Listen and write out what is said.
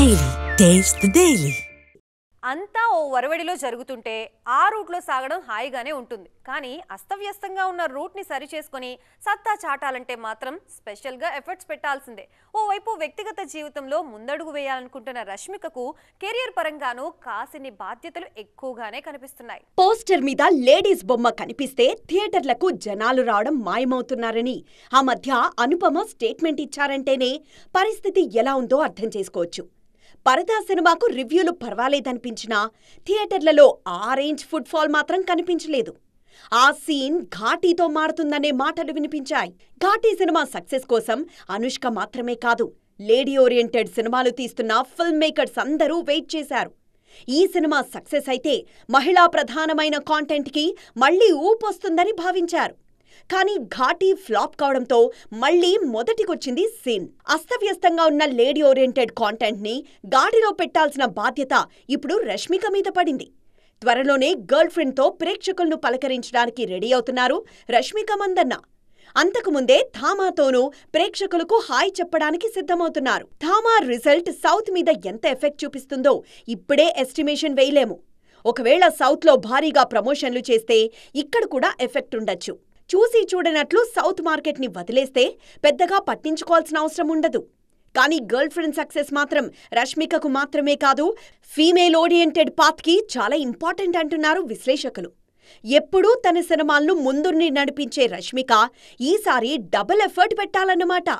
Daily. Taste the Daily. అంతా ఓ వరవడిలో జరుగుతుంటే ఆ రూట్లో సాగడం హాయిగానే ఉంటుంది. కానీ అస్తవ్యస్తంగా ఉన్న రూట్ని సరి చేసుకొని సత్తా చాటాలంటే మాత్రం స్పెషల్గా ఎఫర్ట్స్ పెట్టాల్సిందే. ఓవైపు వ్యక్తిగత జీవితంలో ముందడుగు వేయాలనుకుంటున్న రష్మికకు కెరియర్ పరంగానూ కాసిని బాధ్యతలు ఎక్కువగానే కనిపిస్తున్నాయి. పోస్టర్ మీద లేడీస్ బొమ్మ కనిపిస్తే థియేటర్లకు జనాలు రావడం మాయమవుతున్నారని ఆ మధ్య అనుపమ స్టేట్మెంట్ ఇచ్చారంటేనే పరిస్థితి ఎలా ఉందో అర్థం చేసుకోవచ్చు. పరదా సినిమాకు రివ్యూలు పర్వాలేదనిపించినా థియేటర్లలో ఆ రేంజ్ ఫుట్ఫాల్ మాత్రం కనిపించలేదు. ఆ సీన్ ఘాటీతో మారుతుందనే మాటలు వినిపించాయి. ఘాటీ సినిమా సక్సెస్ కోసం అనుష్క మాత్రమే కాదు, లేడీ ఓరియంటెడ్ సినిమాలు తీస్తున్న ఫిల్మ్ మేకర్స్ అందరూ వెయిట్ చేశారు. ఈ సినిమా సక్సెస్ అయితే మహిళా ప్రధానమైన కాంటెంట్కి మళ్లీ ఊపొస్తుందని భావించారు. కానీ ఘాటీ ఫ్లాప్ కావడంతో మళ్లీ మొదటికొచ్చింది సీన్. అస్తవ్యస్తంగా ఉన్న లేడీ ఓరియంటెడ్ కాంటెంట్ని గాడిలో పెట్టాల్సిన బాధ్యత ఇప్పుడు రష్మిక మీద పడింది. త్వరలోనే గర్ల్ ఫ్రెండ్తో ప్రేక్షకులను పలకరించడానికి రెడీ అవుతున్నారు రష్మిక మందన్న. అంతకుముందే థామాతోనూ ప్రేక్షకులకు హాయ్ చెప్పడానికి సిద్ధమవుతున్నారు. థామా రిజల్ట్ సౌత్ మీద ఎంత ఎఫెక్ట్ చూపిస్తుందో ఇప్పుడే ఎస్టిమేషన్ వేయలేము. ఒకవేళ సౌత్లో భారీగా ప్రమోషన్లు చేస్తే ఇక్కడ కూడా ఎఫెక్ట్ ఉండొచ్చు. చూసి చూడనట్లు సౌత్ మార్కెట్ని వదిలేస్తే పెద్దగా పట్టించుకోవాల్సిన అవసరం ఉండదు. కానీ గర్ల్ ఫ్రెండ్ సక్సెస్ మాత్రం రష్మికకు మాత్రమే కాదు, ఫీమేల్ ఓరియంటెడ్ పాత్కి చాలా ఇంపార్టెంట్ అంటున్నారు విశ్లేషకులు. ఎప్పుడూ తన సినిమాలను ముందుని నడిపించే రష్మిక ఈసారి డబుల్ ఎఫర్ట్ పెట్టాలన్నమాట.